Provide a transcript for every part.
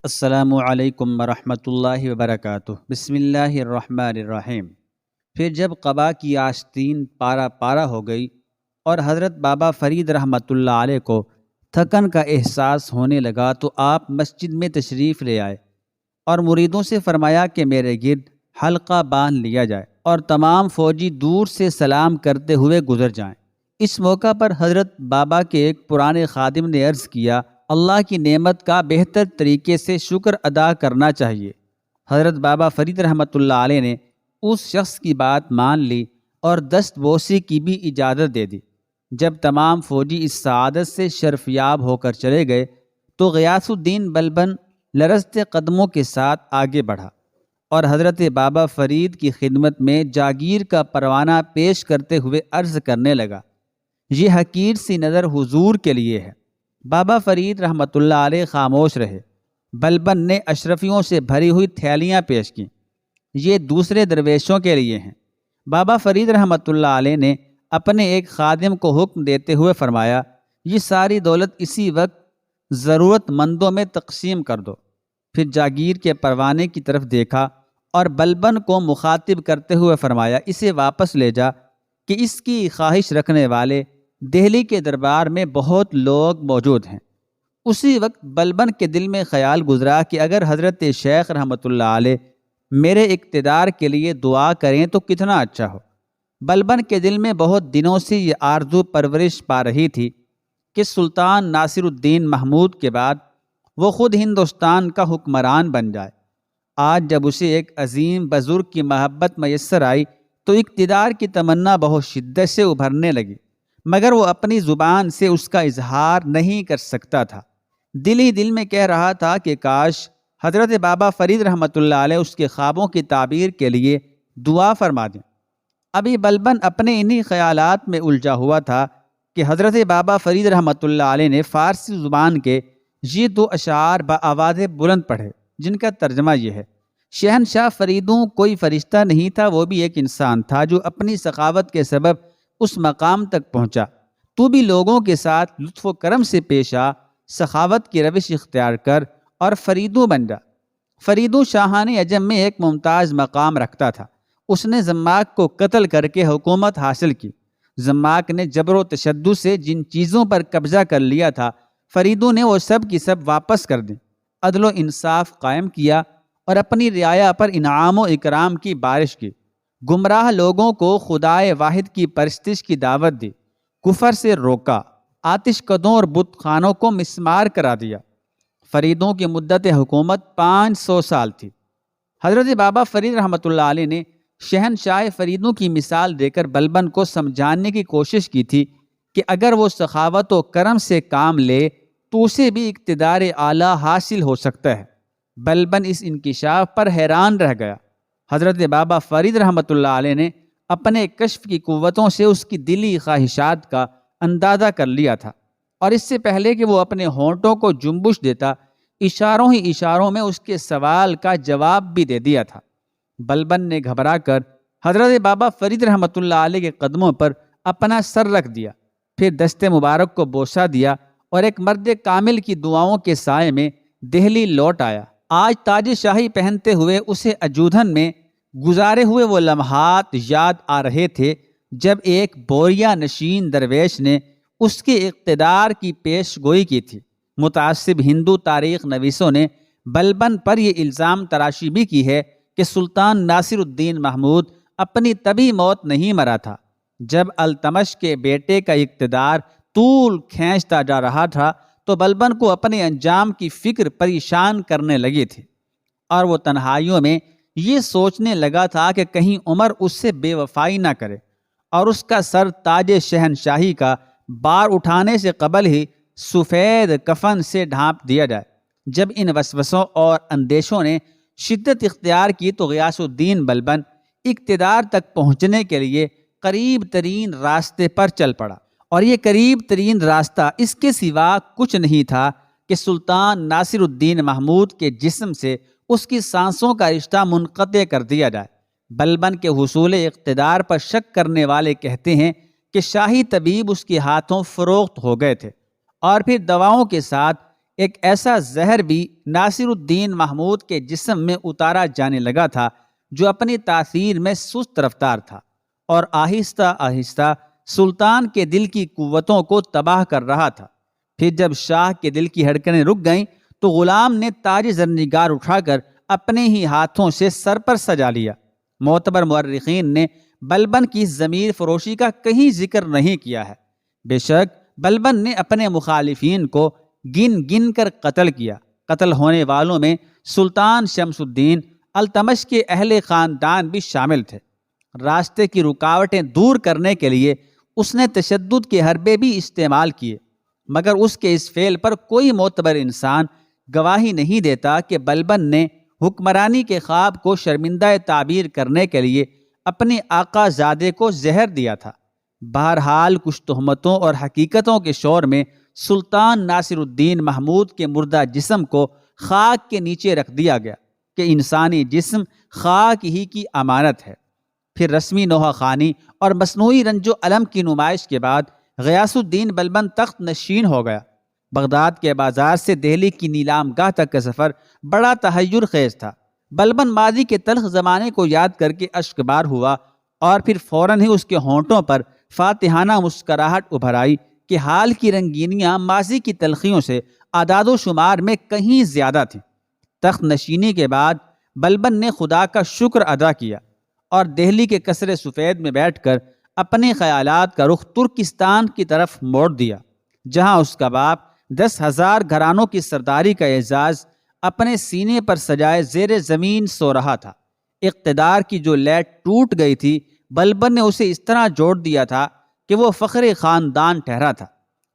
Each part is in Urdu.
السلام علیکم ورحمۃ اللہ وبرکاتہ۔ بسم اللہ الرحمن الرحیم۔ پھر جب قبا کی آستین پارا پارا ہو گئی اور حضرت بابا فرید رحمۃ اللہ علیہ کو تھکن کا احساس ہونے لگا تو آپ مسجد میں تشریف لے آئے اور مریدوں سے فرمایا کہ میرے گرد حلقہ باندھ لیا جائے اور تمام فوجی دور سے سلام کرتے ہوئے گزر جائیں۔ اس موقع پر حضرت بابا کے ایک پرانے خادم نے عرض کیا، اللہ کی نعمت کا بہتر طریقے سے شکر ادا کرنا چاہیے۔ حضرت بابا فرید رحمۃ اللہ علیہ نے اس شخص کی بات مان لی اور دست بوسی کی بھی اجازت دے دی۔ جب تمام فوجی اس سعادت سے شرفیاب ہو کر چلے گئے تو غیاث الدین بلبن لرزتے قدموں کے ساتھ آگے بڑھا اور حضرت بابا فرید کی خدمت میں جاگیر کا پروانہ پیش کرتے ہوئے عرض کرنے لگا، یہ حقیر سی نظر حضور کے لیے ہے۔ بابا فرید رحمۃ اللہ علیہ خاموش رہے۔ بلبن نے اشرفیوں سے بھری ہوئی تھیلیاں پیش کیں، یہ دوسرے درویشوں کے لیے ہیں۔ بابا فرید رحمۃ اللہ علیہ نے اپنے ایک خادم کو حکم دیتے ہوئے فرمایا، یہ ساری دولت اسی وقت ضرورت مندوں میں تقسیم کر دو۔ پھر جاگیر کے پروانے کی طرف دیکھا اور بلبن کو مخاطب کرتے ہوئے فرمایا، اسے واپس لے جا کہ اس کی خواہش رکھنے والے دہلی کے دربار میں بہت لوگ موجود ہیں۔ اسی وقت بلبن کے دل میں خیال گزرا کہ اگر حضرت شیخ رحمۃ اللہ علیہ میرے اقتدار کے لیے دعا کریں تو کتنا اچھا ہو۔ بلبن کے دل میں بہت دنوں سے یہ آرزو پرورش پا رہی تھی کہ سلطان ناصر الدین محمود کے بعد وہ خود ہندوستان کا حکمران بن جائے۔ آج جب اسے ایک عظیم بزرگ کی محبت میسر آئی تو اقتدار کی تمنا بہت شدت سے ابھرنے لگی، مگر وہ اپنی زبان سے اس کا اظہار نہیں کر سکتا تھا۔ دل ہی دل میں کہہ رہا تھا کہ کاش حضرت بابا فرید رحمۃ اللہ علیہ اس کے خوابوں کی تعبیر کے لیے دعا فرما دیں۔ ابھی بلبن اپنے انہی خیالات میں الجھا ہوا تھا کہ حضرت بابا فرید رحمۃ اللہ علیہ نے فارسی زبان کے یہ دو اشعار بآواز بلند پڑھے، جن کا ترجمہ یہ ہے، شہنشاہ فریدوں کوئی فرشتہ نہیں تھا، وہ بھی ایک انسان تھا جو اپنی سخاوت کے سبب اس مقام تک پہنچا۔ تو بھی لوگوں کے ساتھ لطف و کرم سے پیش آ، سخاوت کی روش اختیار کر اور فریدوں بن جا۔ فریدوں شاہان عجم میں ایک ممتاز مقام رکھتا تھا۔ اس نے زماک کو قتل کر کے حکومت حاصل کی۔ زماک نے جبر و تشدد سے جن چیزوں پر قبضہ کر لیا تھا، فریدوں نے وہ سب کی سب واپس کر دیں۔ عدل و انصاف قائم کیا اور اپنی رعایا پر انعام و اکرام کی بارش کی۔ گمراہ لوگوں کو خدائے واحد کی پرستش کی دعوت دی، کفر سے روکا، آتش کدوں اور بت خانوں کو مسمار کرا دیا۔ فریدوں کی مدت حکومت 500 سال تھی۔ حضرت بابا فرید رحمۃ اللہ علیہ نے شہنشاہ فریدوں کی مثال دے کر بلبن کو سمجھانے کی کوشش کی تھی کہ اگر وہ سخاوت و کرم سے کام لے تو اسے بھی اقتدار اعلیٰ حاصل ہو سکتا ہے۔ بلبن اس انکشاف پر حیران رہ گیا۔ حضرت بابا فرید رحمۃ اللہ علیہ نے اپنے کشف کی قوتوں سے اس کی دلی خواہشات کا اندازہ کر لیا تھا، اور اس سے پہلے کہ وہ اپنے ہونٹوں کو جنبش دیتا، اشاروں ہی اشاروں میں اس کے سوال کا جواب بھی دے دیا تھا۔ بلبن نے گھبرا کر حضرت بابا فرید رحمۃ اللہ علیہ کے قدموں پر اپنا سر رکھ دیا، پھر دست مبارک کو بوسہ دیا اور ایک مرد کامل کی دعاؤں کے سائے میں دہلی لوٹ آیا۔ آج تاج شاہی پہنتے ہوئے اسے اجودھن میں گزارے ہوئے وہ لمحات یاد آ رہے تھے جب ایک بوریا نشین درویش نے اس کے اقتدار کی پیش گوئی کی تھی۔ متعصب ہندو تاریخ نویسوں نے بلبن پر یہ الزام تراشی بھی کی ہے کہ سلطان ناصر الدین محمود اپنی طبی موت نہیں مرا تھا۔ جب التمش کے بیٹے کا اقتدار طول کھینچتا جا رہا تھا تو بلبن کو اپنے انجام کی فکر پریشان کرنے لگی تھی، اور وہ تنہائیوں میں یہ سوچنے لگا تھا کہ کہیں عمر اس سے بے وفائی نہ کرے اور اس کا سر تاج شہنشاہی کا بار اٹھانے سے قبل ہی سفید کفن سے ڈھانپ دیا جائے۔ جب ان وسوسوں اور اندیشوں نے شدت اختیار کی تو غیاث الدین بلبن اقتدار تک پہنچنے کے لیے قریب ترین راستے پر چل پڑا، اور یہ قریب ترین راستہ اس کے سوا کچھ نہیں تھا کہ سلطان ناصر الدین محمود کے جسم سے اس کی سانسوں کا رشتہ منقطع کر دیا جائے۔ بلبن کے حصول اقتدار پر شک کرنے والے کہتے ہیں کہ شاہی طبیب اس کے ہاتھوں فروخت ہو گئے تھے، اور پھر دواؤں کے ساتھ ایک ایسا زہر بھی ناصر الدین محمود کے جسم میں اتارا جانے لگا تھا جو اپنی تاثیر میں سست رفتار تھا اور آہستہ آہستہ سلطان کے دل کی قوتوں کو تباہ کر رہا تھا۔ پھر جب شاہ کے دل کی دھڑکنیں رک گئیں تو غلام نے تاج زرنگار اٹھا کر اپنے ہی ہاتھوں سے سر پر سجا لیا۔ معتبر مورخین نے بلبن کی ضمیر فروشی کا کہیں ذکر نہیں کیا ہے۔ بے شک بلبن نے اپنے مخالفین کو گن گن کر قتل کیا۔ قتل ہونے والوں میں سلطان شمس الدین التمش کے اہل خاندان بھی شامل تھے۔ راستے کی رکاوٹیں دور کرنے کے لیے اس نے تشدد کے حربے بھی استعمال کیے، مگر اس کے اس فعل پر کوئی معتبر انسان گواہی نہیں دیتا کہ بلبن نے حکمرانی کے خواب کو شرمندہ تعبیر کرنے کے لیے اپنے آقا زادے کو زہر دیا تھا۔ بہرحال کچھ تہمتوں اور حقیقتوں کے شور میں سلطان ناصر الدین محمود کے مردہ جسم کو خاک کے نیچے رکھ دیا گیا کہ انسانی جسم خاک ہی کی امانت ہے۔ پھر رسمی نوحہ خوانی اور مصنوعی رنج و الم کی نمائش کے بعد غیاث الدین بلبن تخت نشین ہو گیا۔ بغداد کے بازار سے دہلی کی نیلام گاہ تک کا سفر بڑا تحیر خیز تھا۔ بلبن ماضی کے تلخ زمانے کو یاد کر کے اشکبار ہوا اور پھر فوراً ہی اس کے ہونٹوں پر فاتحانہ مسکراہٹ ابھر آئی کہ حال کی رنگینیاں ماضی کی تلخیوں سے اعداد و شمار میں کہیں زیادہ تھیں۔ تخت نشینی کے بعد بلبن نے خدا کا شکر ادا کیا اور دہلی کے قصر سفید میں بیٹھ کر اپنے خیالات کا رخ ترکستان کی طرف موڑ دیا، جہاں اس کا باپ 10,000 گھرانوں کی سرداری کا اعزاز اپنے سینے پر سجائے زیر زمین سو رہا تھا۔ اقتدار کی جو لیٹ ٹوٹ گئی تھی، بلبن نے اسے اس طرح جوڑ دیا تھا کہ وہ فخر خاندان ٹھہرا تھا۔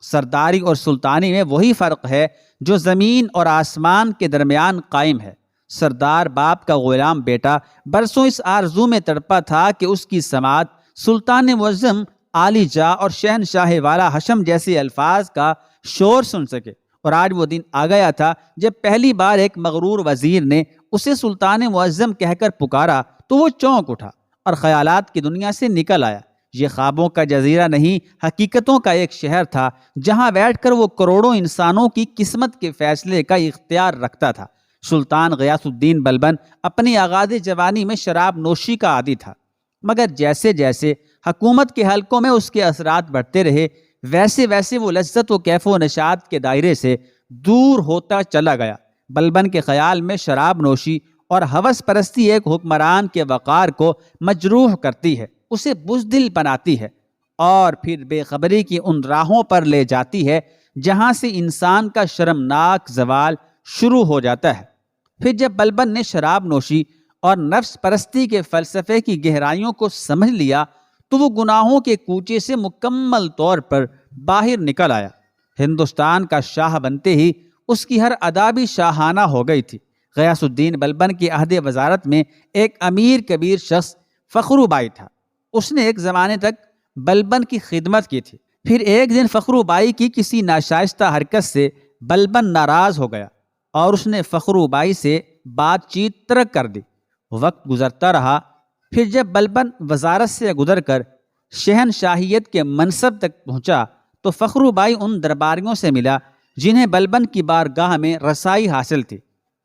سرداری اور سلطانی میں وہی فرق ہے جو زمین اور آسمان کے درمیان قائم ہے۔ سردار باپ کا غلام بیٹا برسوں اس آرزو میں تڑپا تھا کہ اس کی سماعت سلطان معظم عالی جاہ اور شہنشاہ والا حشم جیسے الفاظ کا شور سن سکے، اور آج وہ دن آ گیا تھا جب پہلی بار ایک مغرور وزیر نے اسے سلطان معظم کہہ کر پکارا تو وہ چونک اٹھا اور خیالات کی دنیا سے نکل آیا۔ یہ خوابوں کا جزیرہ نہیں، حقیقتوں کا ایک شہر تھا جہاں بیٹھ کر وہ کروڑوں انسانوں کی قسمت کے فیصلے کا اختیار رکھتا تھا۔ سلطان غیاث الدین بلبن اپنی آغاز جوانی میں شراب نوشی کا عادی تھا، مگر جیسے جیسے حکومت کے حلقوں میں اس کے اثرات بڑھتے رہے، ویسے ویسے وہ لذت و کیف و نشاط کے دائرے سے دور ہوتا چلا گیا۔ بلبن کے خیال میں شراب نوشی اور ہوس پرستی ایک حکمران کے وقار کو مجروح کرتی ہے، اسے بزدل بناتی ہے اور پھر بے خبری کی ان راہوں پر لے جاتی ہے جہاں سے انسان کا شرمناک زوال شروع ہو جاتا ہے۔ پھر جب بلبن نے شراب نوشی اور نفس پرستی کے فلسفے کی گہرائیوں کو سمجھ لیا تو وہ گناہوں کے کوچے سے مکمل طور پر باہر نکل آیا۔ ہندوستان کا شاہ بنتے ہی اس کی ہر ادا بھی شاہانہ ہو گئی تھی۔ غیاث الدین بلبن کی عہد وزارت میں ایک امیر کبیر شخص فخرو بائی تھا۔ اس نے ایک زمانے تک بلبن کی خدمت کی تھی۔ پھر ایک دن فخرو بائی کی کسی ناشائستہ حرکت سے بلبن ناراض ہو گیا اور اس نے فخرو بائی سے بات چیت ترک کر دی۔ وقت گزرتا رہا، پھر جب بلبن وزارت سے گزر کر شہنشاہیت کے منصب تک پہنچا تو فخرو بائی ان درباریوں سے ملا جنہیں بلبن کی بارگاہ میں رسائی حاصل تھی۔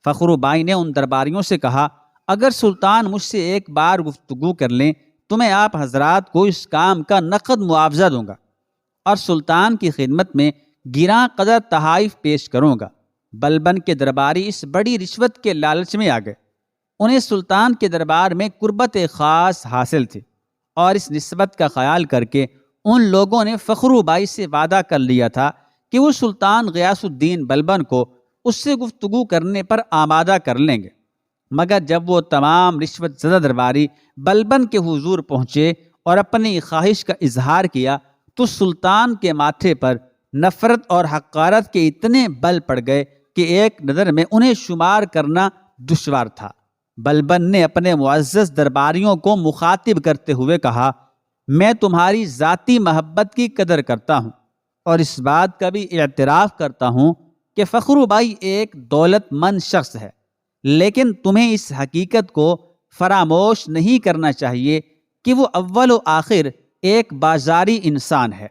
فخرو بائی نے ان درباریوں سے کہا، اگر سلطان مجھ سے ایک بار گفتگو کر لیں تو میں آپ حضرات کو اس کام کا نقد معاوضہ دوں گا اور سلطان کی خدمت میں گراں قدر تحائف پیش کروں گا۔ بلبن کے درباری اس بڑی رشوت کے لالچ میں آ گئے۔ انہیں سلطان کے دربار میں قربت خاص حاصل تھی اور اس نسبت کا خیال کر کے ان لوگوں نے فخرو بائی سے وعدہ کر لیا تھا کہ وہ سلطان غیاث الدین بلبن کو اس سے گفتگو کرنے پر آمادہ کر لیں گے۔ مگر جب وہ تمام رشوت زدہ درباری بلبن کے حضور پہنچے اور اپنی خواہش کا اظہار کیا تو سلطان کے ماتھے پر نفرت اور حقارت کے اتنے بل پڑ گئے کہ ایک نظر میں انہیں شمار کرنا دشوار تھا۔ بلبن نے اپنے معزز درباریوں کو مخاطب کرتے ہوئے کہا، میں تمہاری ذاتی محبت کی قدر کرتا ہوں اور اس بات کا بھی اعتراف کرتا ہوں کہ فخرو بائی ایک دولت مند شخص ہے، لیکن تمہیں اس حقیقت کو فراموش نہیں کرنا چاہیے کہ وہ اول و آخر ایک بازاری انسان ہے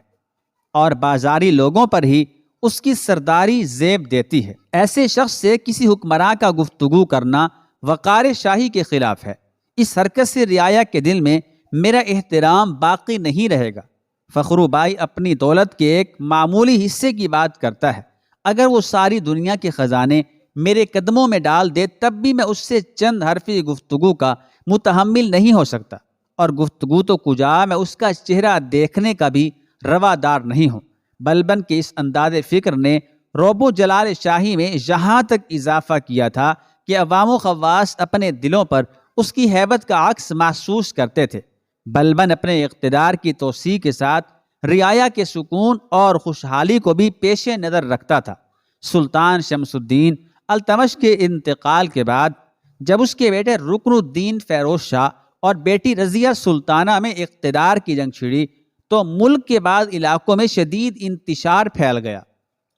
اور بازاری لوگوں پر ہی اس کی سرداری زیب دیتی ہے۔ ایسے شخص سے کسی حکمراں کا گفتگو کرنا وقار شاہی کے خلاف ہے۔ اس حرکت سے رعایا کے دل میں میرا احترام باقی نہیں رہے گا۔ فخرو بھائی اپنی دولت کے ایک معمولی حصے کی بات کرتا ہے، اگر وہ ساری دنیا کے خزانے میرے قدموں میں ڈال دے تب بھی میں اس سے چند حرفی گفتگو کا متحمل نہیں ہو سکتا، اور گفتگو تو کجا میں اس کا چہرہ دیکھنے کا بھی روادار نہیں ہوں۔ بلبن کے اس انداز فکر نے رعب و جلال شاہی میں یہاں تک اضافہ کیا تھا کہ عوام و خواص اپنے دلوں پر اس کی ہیبت کا عکس محسوس کرتے تھے۔ بلبن اپنے اقتدار کی توسیع کے ساتھ رعایا کے سکون اور خوشحالی کو بھی پیش نظر رکھتا تھا۔ سلطان شمس الدین التمش کے انتقال کے بعد جب اس کے بیٹے رکن الدین فیروز شاہ اور بیٹی رضیہ سلطانہ میں اقتدار کی جنگ چھڑی تو ملک کے بعض علاقوں میں شدید انتشار پھیل گیا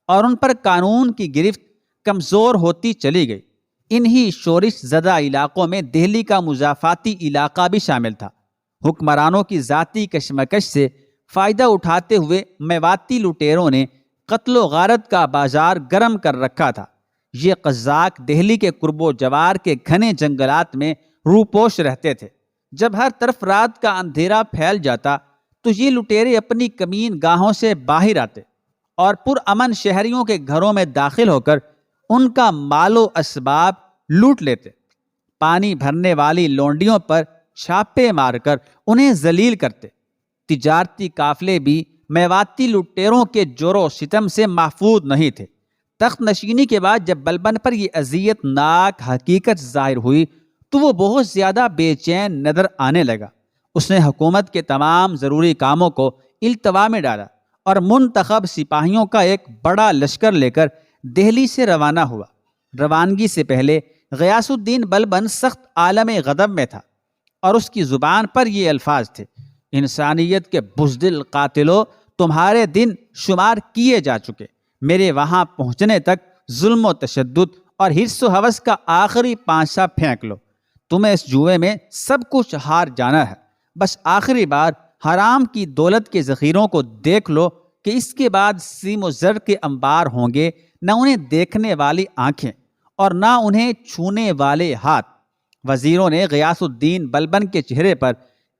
اور ان پر قانون کی گرفت کمزور ہوتی چلی گئی۔ انہی شورش زدہ علاقوں میں دہلی کا مضافاتی علاقہ بھی شامل تھا۔ حکمرانوں کی ذاتی کشمکش سے فائدہ اٹھاتے ہوئے میواتی لٹیروں نے قتل و غارت کا بازار گرم کر رکھا تھا۔ یہ قزاق دہلی کے قرب و جوار کے گھنے جنگلات میں روپوش رہتے تھے۔ جب ہر طرف رات کا اندھیرا پھیل جاتا تو یہ لٹیرے اپنی کمین گاہوں سے باہر آتے اور پرامن شہریوں کے گھروں میں داخل ہو کر ان کا مال و اسباب لوٹ لیتے، پانی بھرنے والی لونڈیوں پر چھاپے مار کر انہیں ذلیل کرتے۔ تجارتی قافلے بھی میواتی لٹیروں کے جور و ستم سے محفوظ نہیں تھے۔ تخت نشینی کے بعد جب بلبن پر یہ اذیت ناک حقیقت ظاہر ہوئی تو وہ بہت زیادہ بے چین نظر آنے لگا۔ اس نے حکومت کے تمام ضروری کاموں کو التوا میں ڈالا اور منتخب سپاہیوں کا ایک بڑا لشکر لے کر دہلی سے روانہ ہوا۔ روانگی سے پہلے غیاث الدین بلبن سخت عالم غضب میں تھا اور اس کی زبان پر یہ الفاظ تھے: انسانیت کے بزدل قاتلوں، تمہارے دن شمار کیے جا چکے۔ میرے وہاں پہنچنے تک ظلم و تشدد اور حرص و ہوس کا آخری پانسا پھینک لو۔ تمہیں اس جوئے میں سب کچھ ہار جانا ہے۔ بس آخری بار حرام کی دولت کے ذخیروں کو دیکھ لو کہ اس کے بعد سیم و زر کے انبار ہوں گے، نہ انہیں دیکھنے والی آنکھیں اور نہ انہیں چھونے والے ہاتھ۔ وزیروں نے غیاث الدین بلبن کے چہرے پر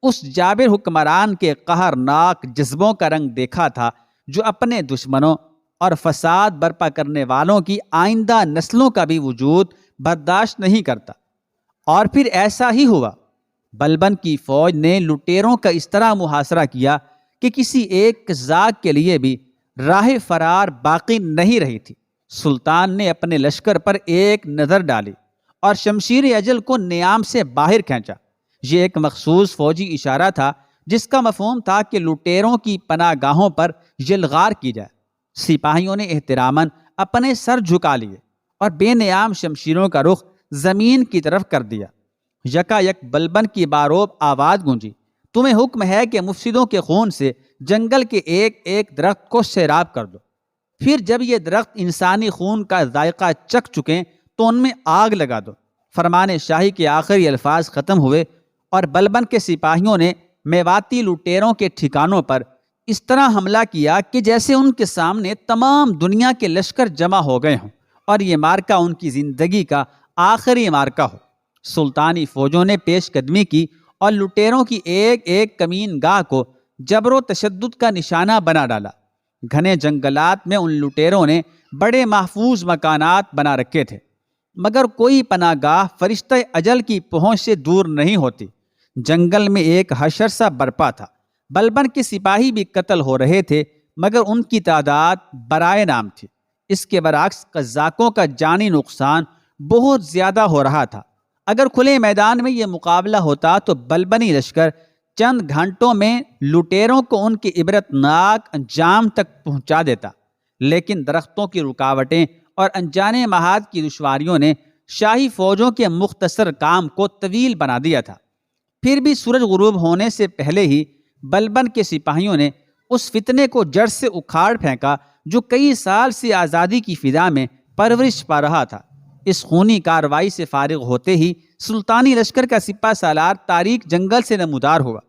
اس جابر حکمران کے قہرناک جذبوں کا رنگ دیکھا تھا جو اپنے دشمنوں اور فساد برپا کرنے والوں کی آئندہ نسلوں کا بھی وجود برداشت نہیں کرتا۔ اور پھر ایسا ہی ہوا۔ بلبن کی فوج نے لٹیروں کا اس طرح محاصرہ کیا کہ کسی ایک قزاق کے لیے بھی راہ فرار باقی نہیں رہی تھی۔ سلطان نے اپنے لشکر پر ایک نظر ڈالی اور شمشیر اجل کو نیام سے باہر کھینچا۔ یہ ایک مخصوص فوجی اشارہ تھا جس کا مفہوم تھا کہ لٹیروں کی پناہ گاہوں پر یلغار کی جائے۔ سپاہیوں نے احتراماً اپنے سر جھکا لیے اور بے نیام شمشیروں کا رخ زمین کی طرف کر دیا۔ یکا یک بلبن کی باروب آواز گونجی: تمہیں حکم ہے کہ مفسدوں کے خون سے جنگل کے ایک ایک درخت کو سیراب کر دو، پھر جب یہ درخت انسانی خون کا ذائقہ چکھ چکیں تو ان میں آگ لگا دو۔ فرمان شاہی کے آخری الفاظ ختم ہوئے اور بلبن کے سپاہیوں نے میواتی لٹیروں کے ٹھکانوں پر اس طرح حملہ کیا کہ جیسے ان کے سامنے تمام دنیا کے لشکر جمع ہو گئے ہوں اور یہ مارکہ ان کی زندگی کا آخری مارکہ ہو۔ سلطانی فوجوں نے پیش قدمی کی اور لٹیروں کی ایک ایک کمین گاہ کو جبر و تشدد کا نشانہ بنا ڈالا۔ گھنے جنگلات میں ان لٹیروں نے بڑے محفوظ مکانات بنا رکھے تھے، مگر کوئی پناہ گاہ فرشتہ اجل کی پہنچ سے دور نہیں ہوتی۔ جنگل میں ایک حشر سا برپا تھا۔ بلبن کے سپاہی بھی قتل ہو رہے تھے مگر ان کی تعداد برائے نام تھی۔ اس کے برعکس قزاقوں کا جانی نقصان بہت زیادہ ہو رہا تھا۔ اگر کھلے میدان میں یہ مقابلہ ہوتا تو بلبنی لشکر چند گھنٹوں میں لٹیروں کو ان کے عبرتناک انجام تک پہنچا دیتا، لیکن درختوں کی رکاوٹیں اور انجانے محاذ کی دشواریوں نے شاہی فوجوں کے مختصر کام کو طویل بنا دیا تھا۔ پھر بھی سورج غروب ہونے سے پہلے ہی بلبن کے سپاہیوں نے اس فتنے کو جڑ سے اکھاڑ پھینکا جو کئی سال سے آزادی کی فضا میں پرورش پا رہا تھا۔ اس خونی کارروائی سے فارغ ہوتے ہی سلطانی لشکر کا سپہ سالار تاریک جنگل سے نمودار ہوا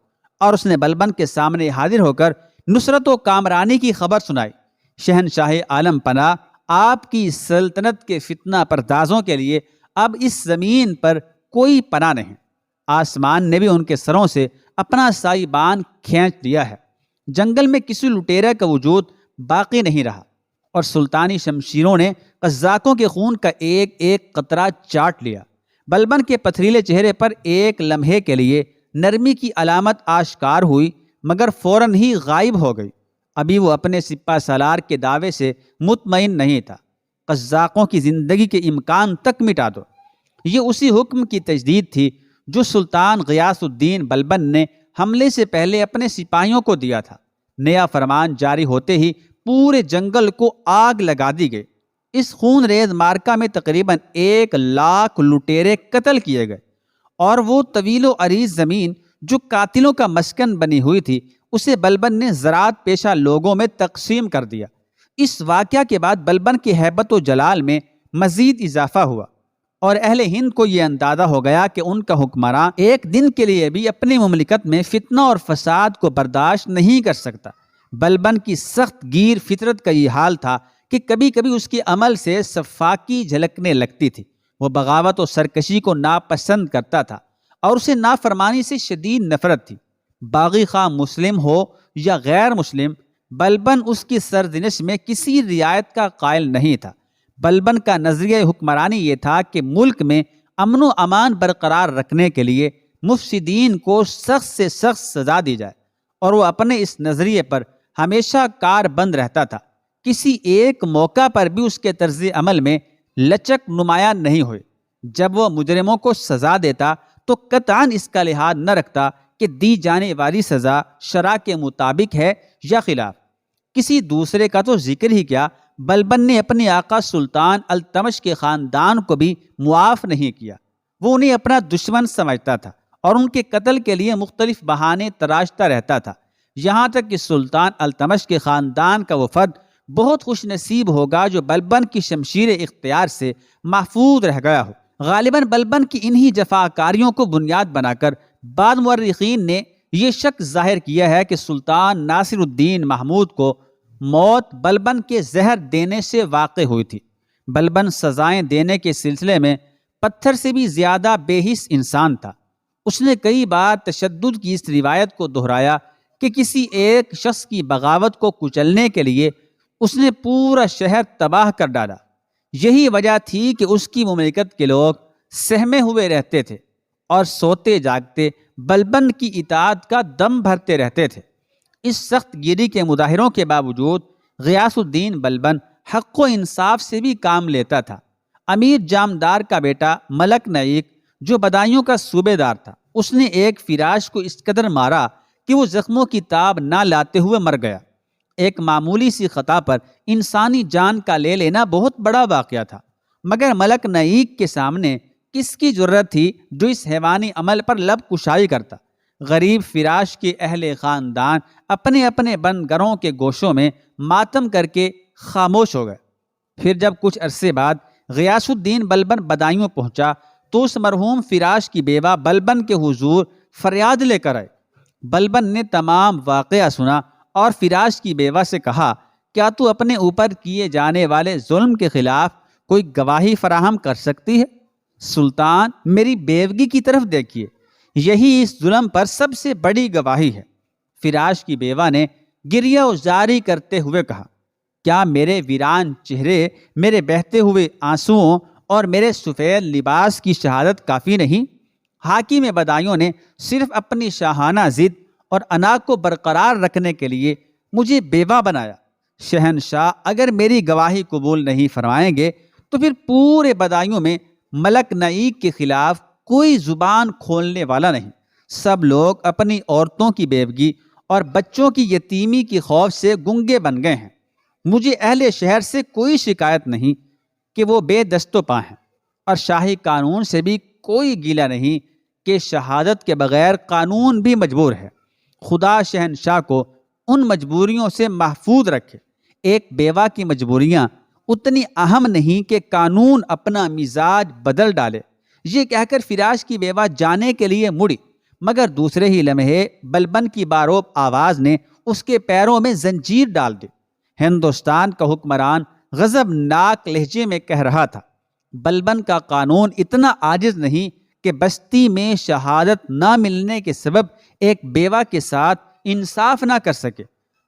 اور اس نے بلبن کے سامنے حاضر ہو کر نصرت و کامرانی کی خبر سنائی۔ شہنشاہ عالم پناہ، آپ کی سلطنت کے فتنہ پردازوں کے لیے اب اس زمین پر کوئی پناہ نہیں۔ آسمان نے بھی ان کے سروں سے اپنا سائبان کھینچ لیا ہے۔ جنگل میں کسی لٹیرے کا وجود باقی نہیں رہا، اور سلطانی شمشیروں نے قزاقوں کے خون کا ایک ایک قطرہ چاٹ لیا۔ بلبن کے پتھریلے چہرے پر ایک لمحے کے لیے نرمی کی علامت آشکار ہوئی، مگر فوراً ہی غائب ہو گئی۔ ابھی وہ اپنے سپہ سالار کے دعوے سے مطمئن نہیں تھا۔ قزاقوں کی زندگی کے امکان تک مٹا دو، یہ اسی حکم کی تجدید تھی جو سلطان غیاث الدین بلبن نے حملے سے پہلے اپنے سپاہیوں کو دیا تھا۔ نیا فرمان جاری ہوتے ہی پورے جنگل کو آگ لگا دی گئی۔ اس خون ریز مارکا میں تقریباً 1,00,000 لٹیرے قتل کیے گئے، اور وہ طویل و عریض زمین جو قاتلوں کا مسکن بنی ہوئی تھی اسے بلبن نے زراعت پیشہ لوگوں میں تقسیم کر دیا۔ اس واقعہ کے بعد بلبن کی ہیبت و جلال میں مزید اضافہ ہوا، اور اہل ہند کو یہ اندازہ ہو گیا کہ ان کا حکمراں ایک دن کے لیے بھی اپنی مملکت میں فتنہ اور فساد کو برداشت نہیں کر سکتا۔ بلبن کی سخت گیر فطرت کا یہ حال تھا کہ کبھی کبھی اس کے عمل سے سفاکی جھلکنے لگتی تھی۔ وہ بغاوت و سرکشی کو ناپسند کرتا تھا، اور اسے نافرمانی سے شدید نفرت تھی۔ باغی خواہ مسلم ہو یا غیر مسلم، بلبن اس کی سرزنش میں کسی رعایت کا قائل نہیں تھا۔ بلبن کا نظریہ حکمرانی یہ تھا کہ ملک میں امن و امان برقرار رکھنے کے لیے مفسدین کو سخت سے سخت سزا دی جائے، اور وہ اپنے اس نظریے پر ہمیشہ کار بند رہتا تھا۔ کسی ایک موقع پر بھی اس کے طرز عمل میں لچک نمایاں نہیں ہوئی۔ جب وہ مجرموں کو سزا دیتا تو قطعاً اس کا لحاظ نہ رکھتا کہ دی جانے والی سزا شرع کے مطابق ہے یا خلاف۔ کسی دوسرے کا تو ذکر ہی کیا، بلبن نے اپنے آقا سلطان التمش کے خاندان کو بھی معاف نہیں کیا۔ وہ انہیں اپنا دشمن سمجھتا تھا اور ان کے قتل کے لیے مختلف بہانے تراشتا رہتا تھا، یہاں تک کہ سلطان التمش کے خاندان کا وفد بہت خوش نصیب ہوگا جو بلبن کی شمشیر اختیار سے محفوظ رہ گیا ہو۔ غالباً بلبن کی انہی جفاکاریوں کو بنیاد بنا کر بعض مورخین نے یہ شک ظاہر کیا ہے کہ سلطان ناصر الدین محمود کو موت بلبن کے زہر دینے سے واقع ہوئی تھی۔ بلبن سزائیں دینے کے سلسلے میں پتھر سے بھی زیادہ بے حس انسان تھا۔ اس نے کئی بار تشدد کی اس روایت کو دہرایا کہ کسی ایک شخص کی بغاوت کو کچلنے کے لیے اس نے پورا شہر تباہ کر ڈالا۔ یہی وجہ تھی کہ اس کی مملکت کے لوگ سہمے ہوئے رہتے تھے اور سوتے جاگتے بلبن کی اطاعت کا دم بھرتے رہتے تھے۔ اس سخت گیری کے مظاہروں کے باوجود غیاث الدین بلبن حق و انصاف سے بھی کام لیتا تھا۔ امیر جامدار کا بیٹا ملک نعیق جو بدایوں کا صوبے دار تھا، اس نے ایک فراش کو اس قدر مارا کہ وہ زخموں کی تاب نہ لاتے ہوئے مر گیا۔ ایک معمولی سی خطا پر انسانی جان کا لے لینا بہت بڑا واقعہ تھا، مگر ملک نعیق کے سامنے کس کی جرت تھی جو اس حیوانی عمل پر لب کشائی کرتا؟ غریب فراش کے اہل خاندان اپنے اپنے بند گھروں کے گوشوں میں ماتم کر کے خاموش ہو گئے۔ پھر جب کچھ عرصے بعد غیاث الدین بلبن بدایوں پہنچا تو اس مرحوم فراش کی بیوہ بلبن کے حضور فریاد لے کر آئے۔ بلبن نے تمام واقعہ سنا اور فراش کی بیوہ سے کہا، کیا تو اپنے اوپر کیے جانے والے ظلم کے خلاف کوئی گواہی فراہم کر سکتی ہے؟ سلطان، میری بیوگی کی طرف دیکھیے، یہی اس ظلم پر سب سے بڑی گواہی ہے۔ فراش کی بیوہ نے گریہ جاری کرتے ہوئے کہا، کیا میرے ویران چہرے، میرے بہتے ہوئے آنسوؤں اور میرے سفید لباس کی شہادت کافی نہیں؟ حاکم بدایوں نے صرف اپنی شاہانہ ضد اور انا کو برقرار رکھنے کے لیے مجھے بیوہ بنایا۔ شہنشاہ اگر میری گواہی قبول نہیں فرمائیں گے تو پھر پورے بدایوں میں ملک نعیق کے خلاف کوئی زبان کھولنے والا نہیں۔ سب لوگ اپنی عورتوں کی بیوگی اور بچوں کی یتیمی کی خوف سے گنگے بن گئے ہیں۔ مجھے اہل شہر سے کوئی شکایت نہیں کہ وہ بے دست و پا ہیں، اور شاہی قانون سے بھی کوئی گیلہ نہیں کہ شہادت کے بغیر قانون بھی مجبور ہے۔ خدا شہنشاہ کو ان مجبوریوں سے محفوظ رکھے۔ ایک بیوہ کی مجبوریاں اتنی اہم نہیں کہ قانون اپنا مزاج بدل ڈالے۔ یہ کہہ کر فراش کی بیوہ جانے کے لیے مڑی، مگر دوسرے ہی لمحے بلبن کی باروب آواز نے اس کے پیروں میں زنجیر ڈال دی۔ ہندوستان کا حکمران غضبناک لہجے میں کہہ رہا تھا، بلبن کا قانون اتنا عاجز نہیں کہ بستی میں شہادت نہ ملنے کے سبب ایک بیوہ کے ساتھ انصاف نہ کر سکے۔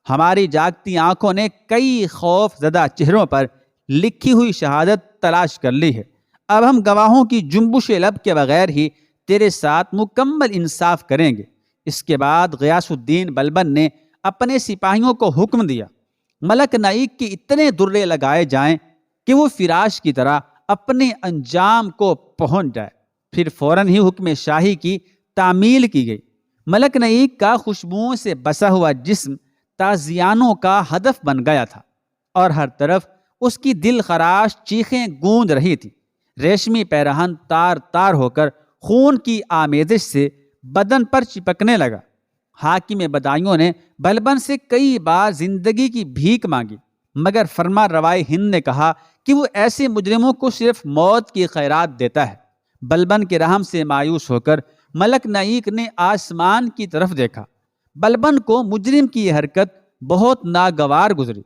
ہماری جاگتی آنکھوں نے کئی خوف زدہ چہروں پر لکھی ہوئی شہادت تلاش کر لی ہے۔ اب ہم گواہوں کی جنبش لب کے بغیر ہی تیرے ساتھ مکمل انصاف کریں گے۔ اس کے بعد غیاث الدین بلبن نے اپنے سپاہیوں کو حکم دیا، ملک نائک کے اتنے درے لگائے جائیں کہ وہ فراش کی طرح اپنے انجام کو پہنچ جائے۔ پھر فوراً ہی حکم شاہی کی تعمیل کی گئی۔ ملک نائک کا خوشبوؤں سے بسا ہوا جسم تازیانوں کا ہدف بن گیا تھا اور ہر طرف اس کی دل خراش چیخیں گونج رہی تھی۔ ریشمی پیرہن تار تار ہو کر خون کی آمیزش سے بدن پر چپکنے لگا۔ حاکم بدایوں نے بلبن سے کئی بار زندگی کی بھیک مانگی، مگر فرما روائے ہند نے کہا کہ وہ ایسے مجرموں کو صرف موت کی خیرات دیتا ہے۔ بلبن کے رحم سے مایوس ہو کر ملک نائک نے آسمان کی طرف دیکھا۔ بلبن کو مجرم کی یہ حرکت بہت ناگوار گزری۔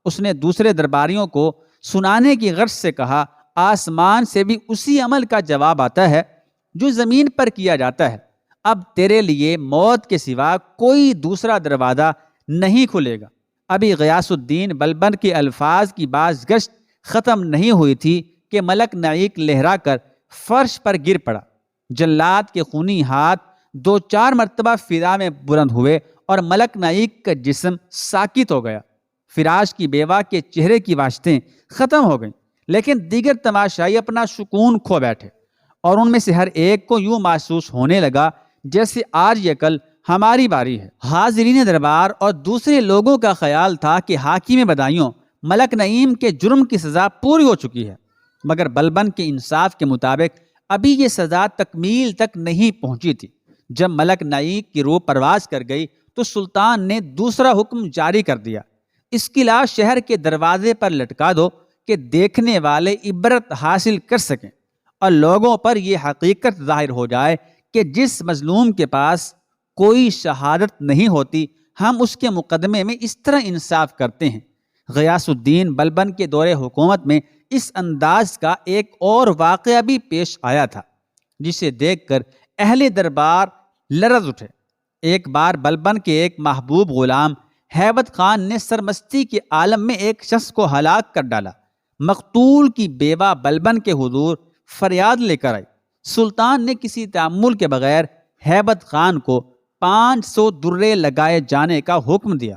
اس نے دوسرے درباریوں کو سنانے کی غرض سے کہا، آسمان سے بھی اسی عمل کا جواب آتا ہے جو زمین پر کیا جاتا ہے۔ اب تیرے لیے موت کے سوا کوئی دوسرا دروازہ نہیں کھلے گا۔ ابھی غیاث الدین بلبن کے الفاظ کی باز گشت ختم نہیں ہوئی تھی کہ ملک نائک لہرا کر فرش پر گر پڑا۔ جلاد کے خونی ہاتھ 2-4 مرتبہ فضا میں بلند ہوئے اور ملک نائک کا جسم ساکت ہو گیا۔ فراش کی بیوہ کے چہرے کی واشتیں ختم ہو گئیں، لیکن دیگر تماشائی اپنا سکون کھو بیٹھے اور ان میں سے ہر ایک کو یوں محسوس ہونے لگا جیسے آج یہ کل ہماری باری ہے۔ حاضرین دربار اور دوسرے لوگوں کا خیال تھا کہ حاکم بدایوں ملک نعیم کے جرم کی سزا پوری ہو چکی ہے، مگر بلبن کے انصاف کے مطابق ابھی یہ سزا تکمیل تک نہیں پہنچی تھی۔ جب ملک نائک کی روح پرواز کر گئی تو سلطان نے دوسرا حکم جاری کر دیا، اس کی لاش شہر کے دروازے پر لٹکا دو کہ دیکھنے والے عبرت حاصل کر سکیں اور لوگوں پر یہ حقیقت ظاہر ہو جائے کہ جس مظلوم کے پاس کوئی شہادت نہیں ہوتی ہم اس کے مقدمے میں اس طرح انصاف کرتے ہیں۔ غیاث الدین بلبن کے دور حکومت میں اس انداز کا ایک اور واقعہ بھی پیش آیا تھا جسے دیکھ کر اہل دربار لرز اٹھے۔ ایک بار بلبن کے ایک محبوب غلام ہیبت خان نے سرمستی کے عالم میں ایک شخص کو ہلاک کر ڈالا۔ مقتول کی بیوہ بلبن کے حضور فریاد لے کر آئی۔ سلطان نے کسی تعامل کے بغیر ہیبت خان کو 500 درے لگائے جانے کا حکم دیا۔